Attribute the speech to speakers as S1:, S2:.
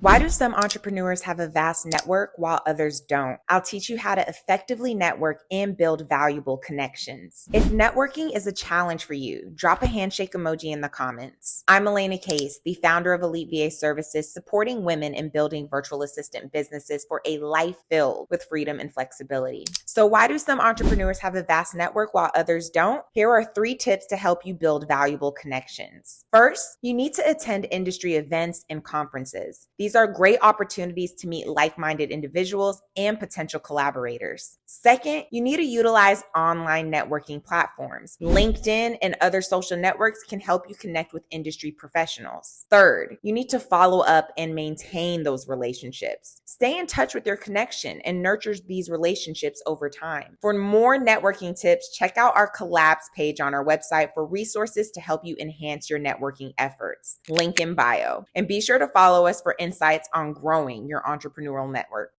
S1: Why do some entrepreneurs have a vast network while others don't? I'll teach you how to effectively network and build valuable connections. If networking is a challenge for you, drop a handshake emoji in the comments. I'm Alaina Case, the founder of Elite VA Services, supporting women in building virtual assistant businesses for a life filled with freedom and flexibility. So why do some entrepreneurs have a vast network while others don't? Here are 3 tips to help you build valuable connections. First, you need to attend industry events and conferences. These are great opportunities to meet like-minded individuals and potential collaborators. Second, you need to utilize online networking platforms. LinkedIn and other social networks can help you connect with industry professionals. Third, you need to follow up and maintain those relationships. Stay in touch with your connection and nurture these relationships over time. For more networking tips, check out our Collabs page on our website for resources to help you enhance your networking efforts. Link in bio. And be sure to follow us for insights on growing your entrepreneurial network.